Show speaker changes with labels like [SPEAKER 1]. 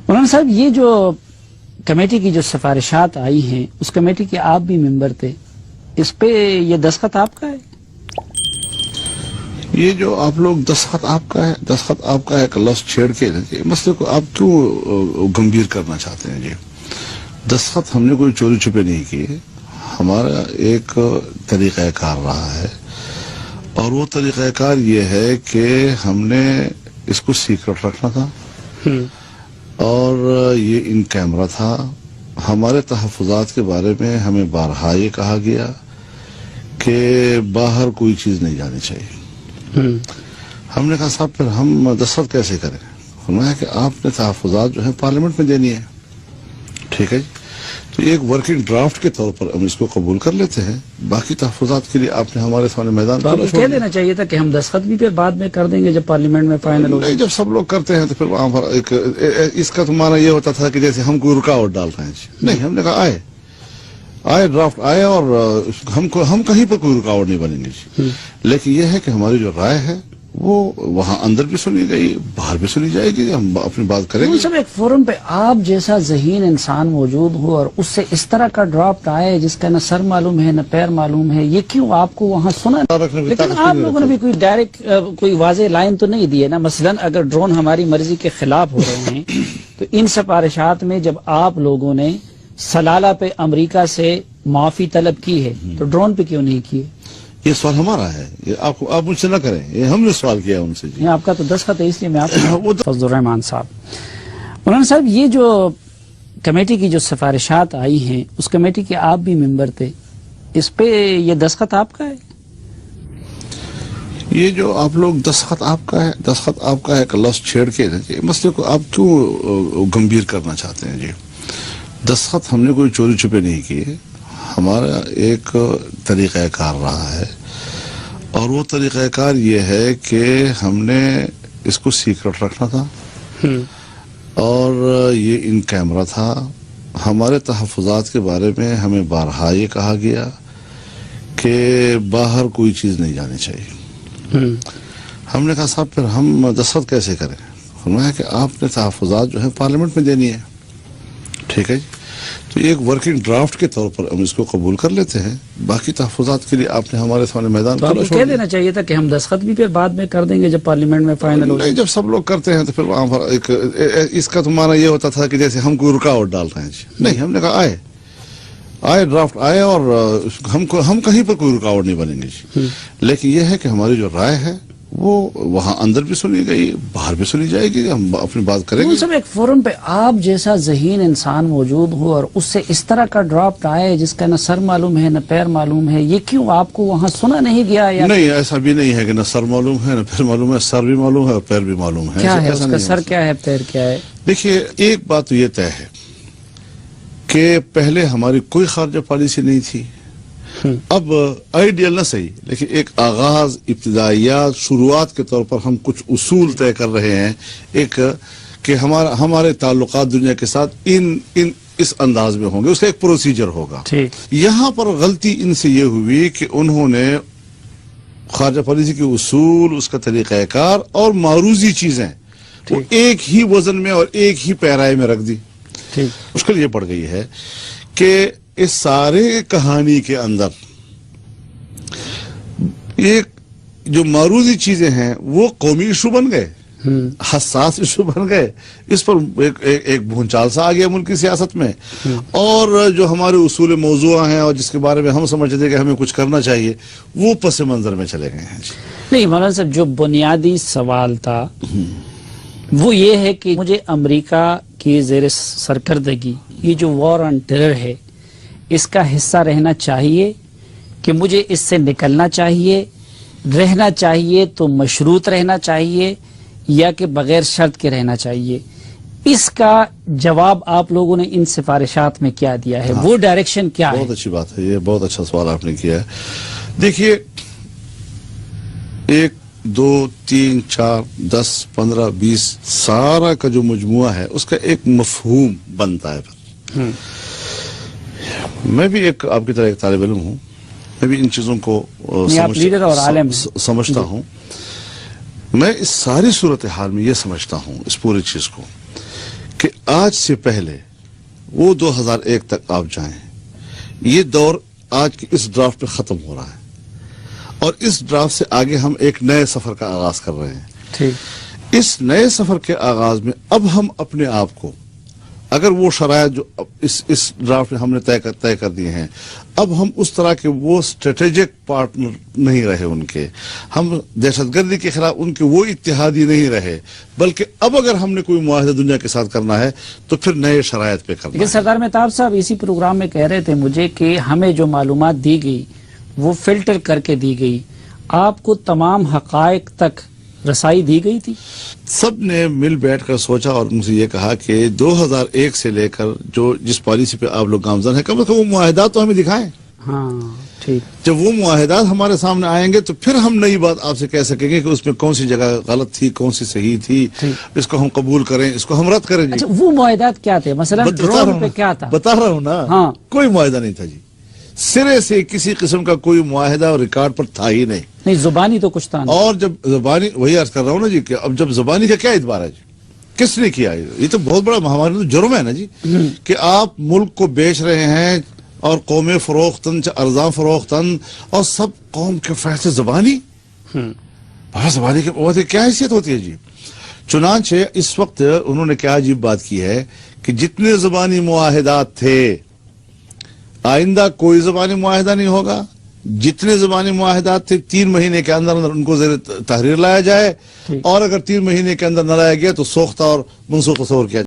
[SPEAKER 1] مولانا صاحب یہ جو کمیٹی کی جو سفارشات آئی ہیں اس کمیٹی کے آپ بھی ممبر تھے، اس پہ یہ دستخط آپ کا ہے؟
[SPEAKER 2] یہ جو آپ لوگ دستخط آپ کا ہے کہ لفظ چھیڑ کے مسئلے کو آپ کیوں گمبھیر کرنا چاہتے ہیں؟ جی دستخط ہم نے کوئی چوری چھپے نہیں کیے، ہمارا ایک طریقہ کار رہا ہے، اور وہ طریقہ کار یہ ہے کہ ہم نے اس کو سیکرٹ رکھنا تھا، اور یہ ان کیمرہ تھا۔ ہمارے تحفظات کے بارے میں ہمیں بارہا یہ کہا گیا کہ باہر کوئی چیز نہیں جانی چاہیے۔ ہم نے کہا صاحب پھر ہم دستخط کیسے کریں؟ فرمایا کہ آپ نے تحفظات جو ہیں پارلیمنٹ میں دینی ہے۔ ٹھیک ہے جی، تو ایک ورکنگ ڈرافٹ کے طور پر ہم اس کو قبول کر لیتے ہیں، باقی تحفظات کے لیے آپ نے ہمارے سامنے میدان
[SPEAKER 1] کہہ دینا چاہیے تھا کہ ہم دستخط بھی پھر بعد میں کر دیں گے جب پارلیمنٹ میں فائنل ہو جائے۔
[SPEAKER 2] جب سب لوگ کرتے ہیں تو پھر وہاں پر ایک اس کا تو معنی یہ ہوتا تھا کہ جیسے ہم کوئی رکاوٹ ڈال رہے ہیں۔ نہیں، ہم نے کہا آئے ڈرافٹ آئے، اور ہم کہیں پر کوئی رکاوٹ نہیں بنیں گے، لیکن یہ ہے کہ ہماری جو رائے ہے وہ وہاں اندر بھی سنی گئی، باہر بھی سنی جائے گی، ہم اپنی بات کریں گے۔
[SPEAKER 1] سب ایک فورم پہ آپ جیسا ذہین انسان موجود ہو اور اس سے اس طرح کا ڈرافٹ آئے جس کا نہ سر معلوم ہے نہ پیر معلوم ہے، یہ کیوں آپ کو وہاں سنا؟ لیکن آپ لوگوں نے بھی کوئی ڈائریکٹ کوئی واضح لائن تو نہیں دی ہے نا؟ مثلا اگر ڈرون ہماری مرضی کے خلاف ہو رہے ہیں تو ان سفارشات میں جب آپ لوگوں نے سلالہ پہ امریکہ سے معافی طلب کی ہے تو ڈرون پہ کیوں نہیں کی؟
[SPEAKER 2] یہ سوال ہمارا ہے، یہ آپ مجھ سے نہ کریں، یہ ہم نے سوال کیا ان سے۔ جی
[SPEAKER 1] آپ کا تو دستخط ہے، اس لیے میں آپ کو فضل الرحمان صاحب۔ مولانا صاحب یہ جو کمیٹی کی جو سفارشات آئی ہیں اس کمیٹی کے آپ بھی ممبر تھے، اس پہ یہ دستخط آپ کا ہے؟
[SPEAKER 2] یہ جو آپ لوگ دستخط آپ کا ہے کہ لفظ چھیڑ کے مسئلے کو آپ کیوں گمبھیر کرنا چاہتے ہیں؟ جی دستخط ہم نے کوئی چوری چھپے نہیں کیے، ہمارا ایک طریقہ کار رہا ہے، اور وہ طریقہ کار یہ ہے کہ ہم نے اس کو سیکرٹ رکھنا تھا، اور یہ ان کیمرہ تھا۔ ہمارے تحفظات کے بارے میں ہمیں بارہا یہ کہا گیا کہ باہر کوئی چیز نہیں جانی چاہیے۔ ہم نے کہا صاحب پھر ہم دستخط کیسے کریں؟ فرمایا کہ آپ نے تحفظات جو ہیں پارلیمنٹ میں دینی ہے۔ ٹھیک ہے جی، تو ایک ورکنگ ڈرافٹ کے طور پر ہم اس کو قبول کر لیتے ہیں، باقی تحفظات کے لیے آپ نے ہمارے سامنے میدان
[SPEAKER 1] کہہ دینا چاہیے تھا کہ ہم دستخط بھی پھر بعد میں کر دیں گے جب پارلیمنٹ میں فائنل ہو جائے۔
[SPEAKER 2] جب سب لوگ کرتے ہیں تو پھر وہاں پر ایک اس کا تو معنی یہ ہوتا تھا کہ جیسے ہم کوئی رکاوٹ ڈال رہے ہیں۔ نہیں، ہم نے کہا آئے ڈرافٹ آئے، اور ہم کہیں پر کوئی رکاوٹ نہیں بنیں گے، لیکن یہ ہے کہ ہماری جو رائے ہے وہ وہاں اندر بھی سنی گئی، باہر بھی سنی جائے گی، ہم اپنی بات کریں گے۔
[SPEAKER 1] سب ایک فورم پہ آپ جیسا ذہین انسان موجود ہو اور اس سے اس طرح کا ڈرافٹ آئے جس کا نہ سر معلوم ہے نہ پیر معلوم ہے، یہ کیوں آپ کو وہاں سنا نہیں گیا؟
[SPEAKER 2] نہیں، ایسا بھی نہیں ہے کہ نہ سر معلوم ہے نہ پیر معلوم ہے، سر بھی معلوم ہے اور پیر بھی معلوم ہے۔
[SPEAKER 1] کیا ہے اس کا سر، کیا ہے پیر کیا ہے؟
[SPEAKER 2] دیکھیے، ایک بات تو یہ طے ہے کہ پہلے ہماری کوئی خارجہ پالیسی نہیں تھی، اب آئیڈیل نہ صحیح لیکن ایک آغاز، ابتدائیات، شروعات کے طور پر ہم کچھ اصول طے کر رہے ہیں، ایک کہ ہمارے تعلقات دنیا کے ساتھ اس انداز میں ہوں گے، اس کا ایک پروسیجر ہوگا۔ یہاں پر غلطی ان سے یہ ہوئی کہ انہوں نے خارجہ پالیسی کے اصول، اس کا طریقہ کار اور معروضی چیزیں وہ ایک ہی وزن میں اور ایک ہی پیرائے میں رکھ دی۔ مشکل یہ پڑ گئی ہے کہ اس سارے کہانی کے اندر ایک جو معروضی چیزیں ہیں وہ قومی ایشو بن گئے، حساس ایشو بن گئے، اس پر ایک بھونچال سا آ گیا ملک کی سیاست میں، اور جو ہمارے اصول موضوع ہیں اور جس کے بارے میں ہم سمجھتے تھے کہ ہمیں کچھ کرنا چاہیے وہ پس منظر میں چلے گئے ہیں۔
[SPEAKER 1] نہیں مولانا صاحب، جو بنیادی سوال تھا وہ یہ ہے کہ مجھے امریکہ کی زیر سرکردگی یہ جو وار آن ٹیرر ہے اس کا حصہ رہنا چاہیے کہ مجھے اس سے نکلنا چاہیے، رہنا چاہیے تو مشروط رہنا چاہیے یا کہ بغیر شرط کے رہنا چاہیے؟ اس کا جواب آپ لوگوں نے ان سفارشات میں کیا دیا ہے؟ وہ ڈائریکشن کیا ہے؟
[SPEAKER 2] بہت اچھی بات ہے، یہ بہت اچھا سوال آپ نے کیا ہے۔ دیکھیے، 1 2 3 4 10 15 20 سارا کا جو مجموعہ ہے اس کا ایک مفہوم بنتا ہے۔ میں بھی ایک آپ کی طرح ایک طالب علم ہوں، میں بھی ان چیزوں کو سمجھتا ہوں۔ میں اس ساری صورتحال میں یہ سمجھتا ہوں اس پوری چیز کو کہ آج سے پہلے وہ 2001 تک آپ جائیں، یہ دور آج کی اس ڈرافٹ پہ ختم ہو رہا ہے اور اس ڈرافٹ سے آگے ہم ایک نئے سفر کا آغاز کر رہے ہیں.
[SPEAKER 1] ٹھیک.
[SPEAKER 2] اس نئے سفر کے آغاز میں اب ہم اپنے آپ کو، اگر وہ شرائط جو اس ڈرافٹ میں ہم نے طے کر دیے ہیں، اب ہم اس طرح کے وہ اسٹریٹجک پارٹنر نہیں رہے ان کے، ہم دہشت گردی کے خلاف ان کے وہ اتحادی نہیں رہے، بلکہ اب اگر ہم نے کوئی معاہدہ دنیا کے ساتھ کرنا ہے تو پھر نئے شرائط پہ کرنا
[SPEAKER 1] لیکن
[SPEAKER 2] ہے.
[SPEAKER 1] سردار مہتاب صاحب اسی پروگرام میں کہہ رہے تھے مجھے کہ ہمیں جو معلومات دی گئی وہ فلٹر کر کے دی گئی، آپ کو تمام حقائق تک رسائی دی گئی تھی؟
[SPEAKER 2] سب نے مل بیٹھ کر سوچا اور ان سے یہ کہا کہ 2001 سے لے کر جس پالیسی پہ آپ لوگ گامزن ہیں، کم از کم وہ معاہدات تو ہمیں دکھائیں.
[SPEAKER 1] ہاں ٹھیک.
[SPEAKER 2] جب وہ معاہدات ہمارے سامنے آئیں گے تو پھر ہم نئی بات آپ سے کہہ سکیں گے کہ اس میں کون سی جگہ غلط تھی، کون سی صحیح تھی، اس کو ہم قبول کریں، اس کو ہم رد کریں.
[SPEAKER 1] اچھا وہ معاہدات کیا تھے؟ مثلا ڈرون پہ کیا تھا؟
[SPEAKER 2] بتا رہا ہوں نا.
[SPEAKER 1] ہاں.
[SPEAKER 2] کوئی معاہدہ نہیں تھا جی، سرے سے کسی قسم کا کوئی معاہدہ اور ریکارڈ پر تھا ہی نہیں.
[SPEAKER 1] زبانی تو کچھ تھا نہیں.
[SPEAKER 2] اور جب زبانی، وہی عرض کر رہا ہوں نا جی کہ اب جب زبانی کا کیا اعتبار ہے جی، کس نے کیا؟ یہ تو بہت بڑا ہمارے تو جرم ہے نا جی کہ آپ ملک کو بیچ رہے ہیں اور قومیں فروختن ارزاں فروختن اور سب قوم کے فیصلے زبانی. زبانی کے بہت کیا حیثیت ہوتی ہے جی. چنانچہ اس وقت انہوں نے کیا عجیب بات کی ہے کہ جتنے زبانی معاہدات تھے آئندہ کوئی زبانی معاہدہ نہیں ہوگا. جتنے زبانی معاہدات تھے 3 مہینے کے اندر ان کو زیر تحریر لایا جائے، اور اگر 3 مہینے کے اندر نہ لایا گیا تو سوختہ اور منسوخ تصور کیا جائے.